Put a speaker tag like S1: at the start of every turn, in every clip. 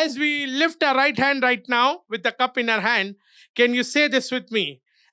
S1: as we lift our right hand right now with the cup in our hand, can you say this with me?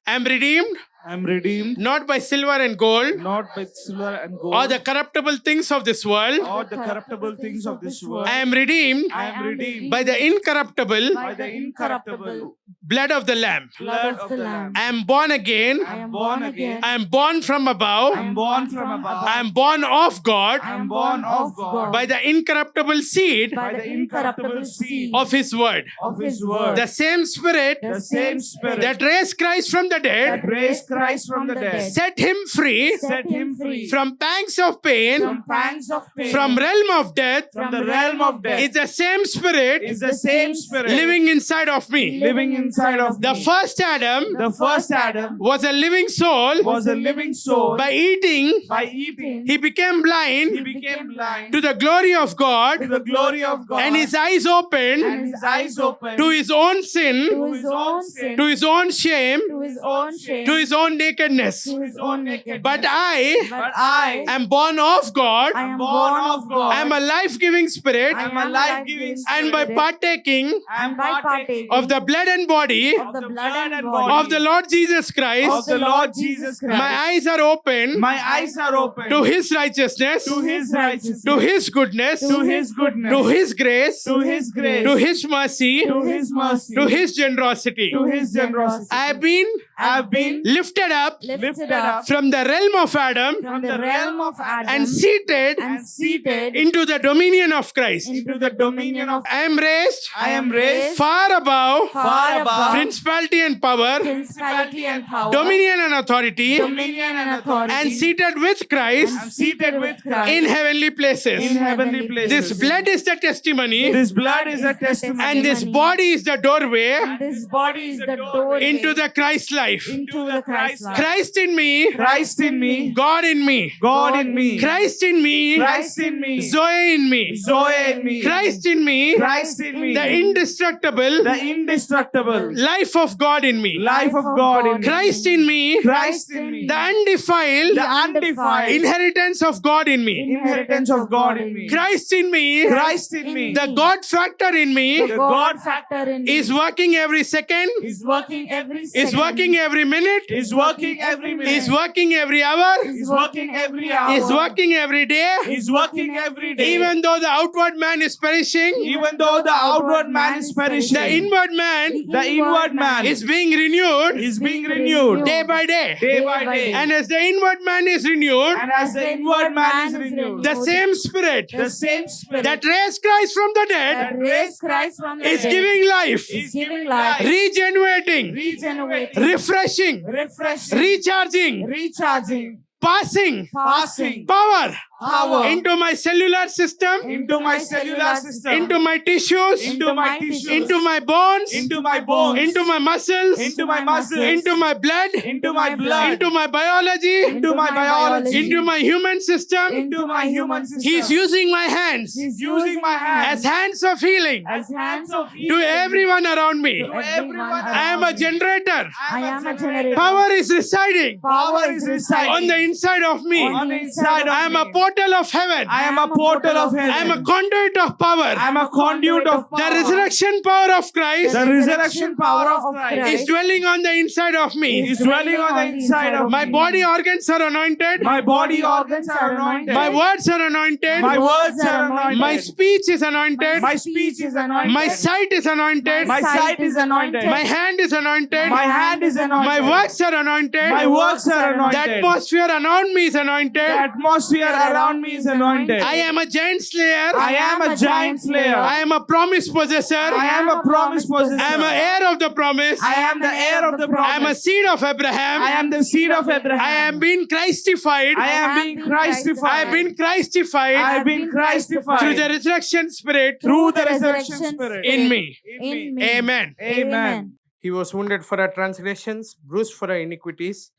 S1: I'm redeemed
S2: I am redeemed,
S1: not by silver and gold
S2: not by silver and gold,
S1: or the corruptible things of this world.
S2: or the corruptible things of this world.
S1: I am redeemed
S2: I am redeemed
S1: by the incorruptible
S2: by the incorruptible
S1: blood of the Lamb.
S2: blood of the Lamb.
S1: I am born again.
S2: I am born again.
S1: I am born from above.
S2: I am born from above.
S1: I am born of God
S2: I am born of God
S1: by the incorruptible seed
S2: by the incorruptible seed
S1: of His word.
S2: of His word.
S1: The same Spirit
S2: The same Spirit
S1: that raised Christ from the
S2: that
S1: dead
S2: raised Christ from the dead
S1: set Him free
S2: set Him free
S1: from pangs of pain,
S2: from pangs of pain,
S1: from realm of death.
S2: from the realm of death.
S1: It's the same Spirit
S2: Is the same Spirit
S1: living inside of me.
S2: living inside of
S1: The
S2: me.
S1: first Adam
S2: The first Adam
S1: was a living soul.
S2: was a living soul.
S1: By eating,
S2: By eating,
S1: he became
S2: he
S1: blind
S2: became blind
S1: to the glory of
S2: to
S1: God,
S2: the glory of God,
S1: and his eyes opened
S2: and his eyes opened
S1: to his own sin,
S3: to his own sin,
S1: to his own shame,
S3: to his own shame,
S1: to his own nakedness.
S3: to his own nakedness.
S1: But I
S2: But I
S1: am born of God.
S3: I am
S2: born of God.
S1: I am a life-giving spirit,
S2: I am a life-giving
S1: and by partaking
S2: I am
S3: by
S2: partaking
S1: of the blood and body
S3: of the blood and
S2: body
S1: of the Lord Jesus
S2: of
S1: Christ,
S2: the Lord Jesus Christ.
S1: my eyes are open
S2: My eyes are open
S1: to His righteousness,
S2: to His righteousness,
S1: to His goodness,
S2: to His goodness,
S1: to His grace,
S2: to His grace,
S1: to His mercy,
S2: to His mercy,
S1: to His generosity.
S2: to His generosity.
S1: I have been
S2: I have been
S1: lifted up
S3: lifted up
S1: from the realm of Adam
S3: from the realm of Adam
S1: and seated
S3: and seated
S1: into the dominion of Christ.
S2: into the dominion of
S1: I am raised
S2: I am raised
S1: far above
S2: far above
S1: principality and power,
S3: principality and power,
S1: dominion and authority,
S2: dominion and authority,
S1: and seated with Christ
S2: and seated with Christ
S1: in heavenly places.
S2: in heavenly places.
S1: This blood is the testimony,
S2: This blood is a testimony,
S1: and this body is the doorway
S3: and this body is the doorway
S1: into the Christ life.
S3: into the Christ life.
S1: Christ in me,
S2: Christ in me,
S1: God in me.
S2: God in me,
S1: Christ in me,
S2: Christ in me,
S1: Zoe in me.
S2: Zoe in me,
S1: Christ in me,
S2: Christ in me,
S1: the indestructible
S2: the indestructible
S1: life of God in me.
S2: life of God in me,
S1: Christ in me,
S2: Christ in me,
S1: the undefiled
S2: the undefiled
S1: inheritance of God in me.
S2: inheritance of God in me,
S1: Christ in me,
S2: Christ in me,
S1: the God factor in me
S2: the
S3: God factor in
S1: is working every second,
S2: is
S3: working every second,
S1: is working every minute,
S2: is working every minute,
S1: is working every hour,
S2: is working every hour,
S1: is working every day.
S2: is working every day.
S1: Even though the outward man is perishing,
S2: Even though the outward man is perishing,
S1: the inward man
S2: the inward man
S1: is being renewed
S2: is being renewed
S1: day by day.
S2: day by day.
S1: And as the inward man is renewed,
S2: And as the inward man is renewed,
S1: the same spirit
S2: the same Spirit
S1: that raised Christ from the dead
S3: that raised Christ from the
S1: is
S3: dead
S1: giving life,
S3: is giving life,
S1: regenerating,
S3: regenerating,
S1: refreshing,
S2: refreshing,
S1: recharging,
S2: recharging,
S1: passing
S2: passing
S1: power
S2: power
S1: into my cellular system,
S2: into my cellular system,
S1: into my tissues,
S2: into my tissues,
S1: into my bones,
S2: into my bones,
S1: into my muscles,
S2: into my muscles,
S1: into my blood,
S2: into my blood,
S1: into my biology,
S2: into my biology,
S1: into my human system.
S2: into my human system.
S1: He's using my hands
S2: He's using my hands
S1: as hands of healing
S2: as hands of
S1: to
S2: healing
S1: everyone around me.
S2: to everyone
S1: I am a
S2: around me.
S1: generator.
S3: I am a generator.
S1: Power is residing
S2: Power is residing
S1: on the inside of me.
S2: on the inside of
S1: I am a
S2: me.
S1: portal of heaven.
S2: I am a portal of heaven.
S1: I am a conduit of power.
S2: I am a conduit of
S1: The
S2: power.
S1: resurrection power of Christ
S2: The resurrection power of Christ
S1: is dwelling on the inside of me.
S2: is dwelling on the inside of
S1: My
S2: me.
S1: body organs are anointed.
S2: My body organs are anointed.
S1: My words are anointed.
S2: My words are anointed.
S1: My speech is anointed.
S2: My speech is anointed.
S1: My sight is anointed.
S2: My sight is anointed.
S1: My hand is anointed.
S2: My hand is anointed.
S1: My works are anointed.
S2: My works are
S1: The
S2: anointed.
S1: atmosphere around me is
S2: The
S1: anointed.
S2: atmosphere around me is anointed.
S1: I am a giant slayer.
S2: I am a giant slayer.
S1: I am a promise possessor.
S2: I am a promise possessor.
S1: I am an heir of the promise.
S2: I am the heir of the
S1: I am a
S2: promise.
S1: seed of Abraham.
S2: I am the seed of Abraham.
S1: I am being Christified.
S2: I am being Christified.
S1: I have been Christified
S2: I have been Christified
S1: through the resurrection spirit
S2: through the resurrection spirit
S1: in me.
S3: in me.
S1: Amen.
S2: Amen.
S1: He was wounded for our transgressions, bruised for our iniquities.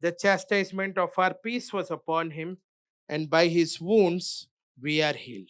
S1: The chastisement of our peace was upon him, and by his wounds we are healed.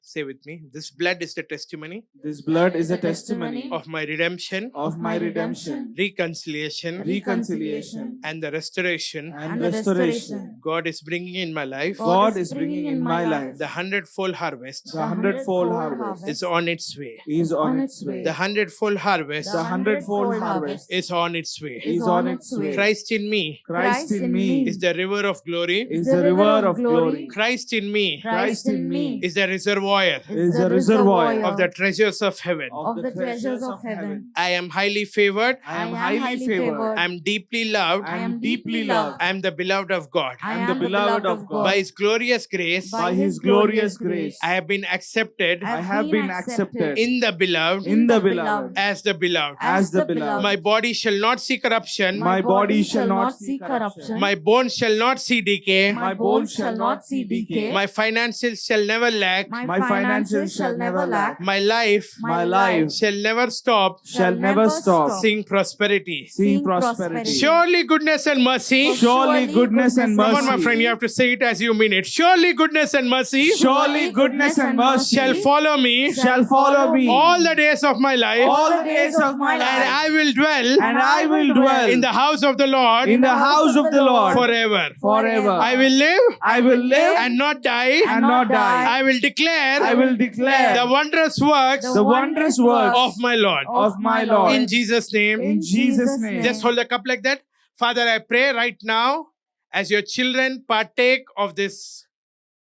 S1: Say with me, this blood is the testimony
S2: This blood is a testimony
S1: of my redemption,
S2: of my redemption,
S1: reconciliation,
S2: reconciliation,
S1: and the restoration
S2: and restoration.
S1: God is bringing in my life.
S2: God is bringing in my life.
S1: The hundredfold harvest
S2: The hundredfold harvest
S1: is on its way.
S2: is on its way.
S1: The hundredfold harvest
S2: The hundredfold harvest
S1: is on its way.
S2: is on its way.
S1: Christ in me
S2: Christ in me
S1: is the river of glory.
S2: is the river of glory.
S1: Christ in me
S2: Christ in me
S1: is the reservoir
S2: is the reservoir
S1: of the treasures of heaven.
S2: of the treasures of heaven.
S1: I am highly favored.
S2: I am highly favored.
S1: I am deeply loved.
S2: I am deeply loved.
S1: I am the beloved of God.
S2: I am the beloved of God.
S1: By His glorious grace,
S2: By His glorious grace,
S1: I have been accepted
S2: I have been accepted
S1: in the beloved
S2: in the beloved
S1: as the beloved.
S2: as the beloved.
S1: My body shall not see corruption.
S2: My body shall not see corruption.
S1: My bones shall not see decay.
S2: My bones shall not see decay.
S1: My finances shall never lack.
S2: My finances shall never lack.
S1: My life
S2: My life
S1: shall never stop
S2: shall never stop
S1: seeing prosperity.
S2: seeing prosperity.
S1: Surely goodness and mercy.
S2: Surely goodness and
S1: Come on, my
S2: mercy.
S1: friend, you have to say it as you mean it. Surely goodness and mercy
S2: Surely goodness and mercy
S1: shall follow me
S2: shall follow me
S1: all the days of my life,
S2: all the days of my
S1: and
S2: life,
S1: I will dwell
S2: and I will dwell
S1: in the house of the Lord
S2: in the house of the Lord
S1: forever.
S2: forever.
S1: I will live
S2: I will live
S1: and not die.
S2: and not die.
S1: I will declare
S2: I will declare
S1: the wondrous works
S2: the wondrous works
S1: of my Lord.
S2: of my Lord.
S1: In Jesus' name.
S2: In Jesus' name.
S1: Just hold the cup like that. Father, I pray right now as your children partake of this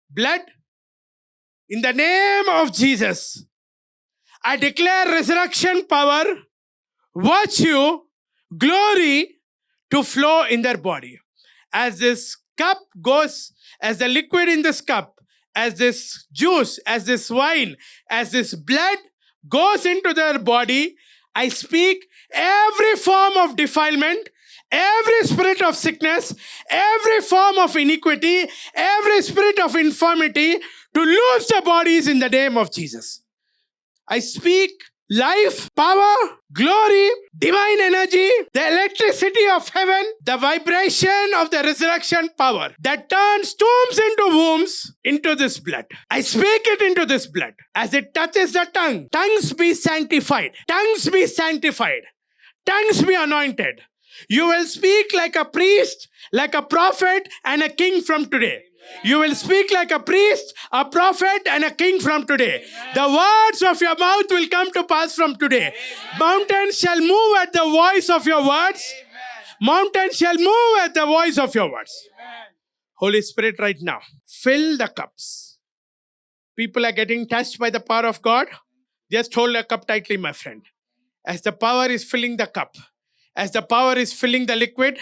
S1: blood, in the name of Jesus, I declare resurrection power, virtue, glory to flow in their body. As this cup goes, as the liquid in this cup, as this juice, as this wine, as this blood goes into their body, I speak every form of defilement, every spirit of sickness, every form of iniquity, every spirit of infirmity to lose the bodies in the name of Jesus. I speak life, power, glory, divine energy, the electricity of heaven, the vibration of the resurrection power that turns tombs into wombs into this blood. I speak it into this blood. As it touches the tongue, tongues be sanctified. Tongues be sanctified. Tongues be anointed. You will speak like a priest, like a prophet, and a king from today. You will speak like a priest, a prophet, and a king from today. The words of your mouth will come to pass from today. Mountains shall move at the voice of your words. Mountains shall move at the voice of your words. Holy Spirit, right now, fill the cups. People are getting touched by the power of God. Just hold the cup tightly, my friend. As the power is filling the cup, as the power is filling the liquid,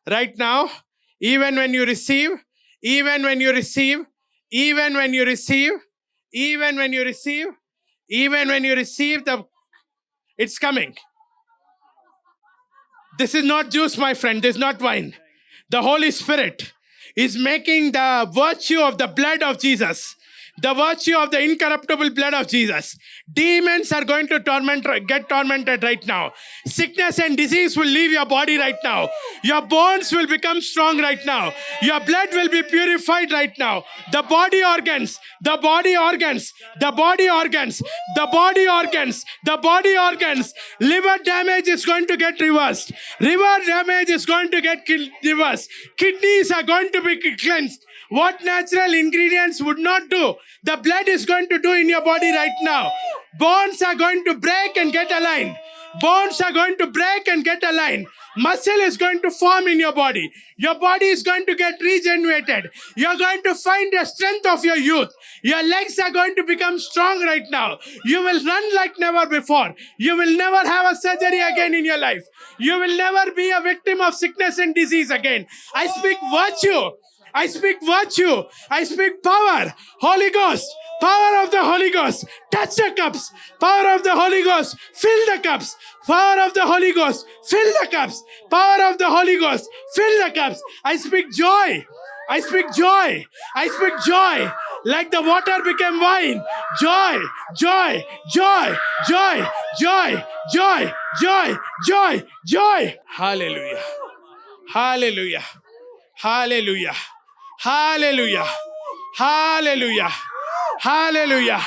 S1: right now, even when you receive, even when you receive, even when you receive, even when you receive, even when you receive, it's coming. This is not juice, my friend. This is not wine. The Holy Spirit is making the virtue of the blood of Jesus, the virtue of the incorruptible blood of Jesus. Demons are going to get tormented right now. Sickness and disease will leave your body right now. Your bones will become strong right now. Your blood will be purified right now. The body organs, the body organs, the body organs, the body organs, the body organs. Liver damage is going to get reversed. Liver damage is going to get reversed. Kidneys are going to be cleansed. What natural ingredients would not do, the blood is going to do in your body right now. Bones are going to break and get aligned. Bones are going to break and get aligned. Muscle is going to form in your body. Your body is going to get regenerated. You're going to find the strength of your youth. Your legs are going to become strong right now. You will run like never before. You will never have a surgery again in your life. You will never be a victim of sickness and disease again. I speak virtue. I speak virtue. I speak power. Holy Ghost. Power of the Holy Ghost. Touch the cups. Power of the Holy Ghost. Fill the cups. Power of the Holy Ghost. Fill the cups. Power of the Holy Ghost. Fill the cups. I speak joy. I speak joy. I speak joy. Like the water became wine. Joy. Joy. Joy. Joy. Joy. Joy. Joy. Joy. Joy. Hallelujah. Hallelujah. Hallelujah. Hallelujah. Hallelujah. Hallelujah.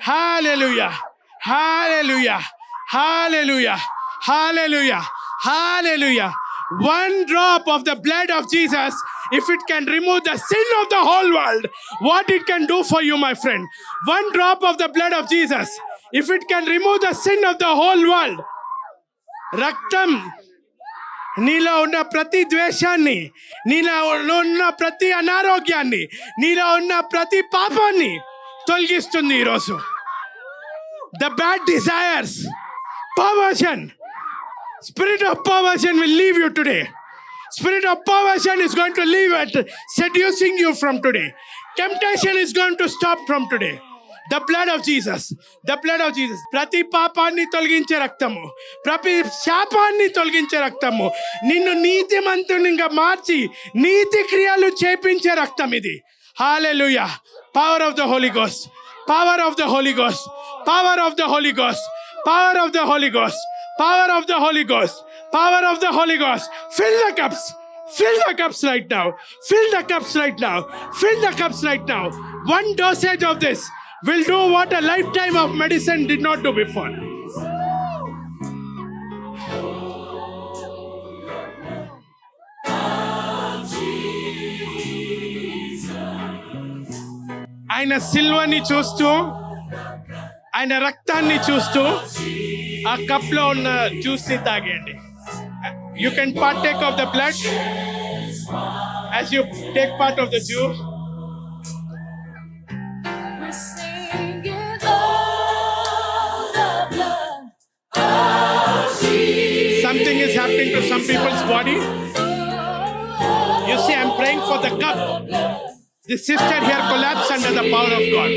S1: Hallelujah. Hallelujah. Hallelujah. Hallelujah. Hallelujah. One drop of the blood of Jesus, if it can remove the sin of the whole world, what it can do for you, my friend. One drop of the blood of Jesus, if it can remove the sin of the whole world. రక్తం నీలో ఉన్న ప్రతి ద్వేషాన్ని, నీలో ఉన్న ప్రతి అనారోగ్యాన్ని, నీలో ఉన్న ప్రతి పాపాన్ని తొలగిస్తుంది ఈరోజు. The bad desires, perversion, spirit of perversion will leave you today. Spirit of perversion is going to leave it, seducing you from today. Temptation is going to stop from today. The blood of Jesus. The blood of Jesus. ప్రతి పాపాన్ని తొలగించే రక్తము, ప్రతి శాపాన్ని తొలగించే రక్తము, నిన్ను నీతిమంతునిగా మార్చి నీతి క్రియలు చేపించే రక్తం ఇది. Hallelujah. Power of the Holy Ghost. Power of the Holy Ghost. Power of the Holy Ghost. Power of the Holy Ghost. Power of the Holy Ghost. Power of the Holy Ghost. Fill the cups. Fill the cups right now. Fill the cups right now. Fill the cups right now. One dosage of this will do what a lifetime of medicine did not do before. ఆయన సిల్వని చూస్తూ, ఆయన రక్తాన్ని చూస్తూ ఆ cup లో ఉన్న juice ని తాగేయండి. You can partake of the blood as you take part of the juice.
S4: We're singing, oh, the blood of Jesus.
S1: Something is happening to some people's body. You see, I'm praying for the cup. This sister here collapsed under the power of God.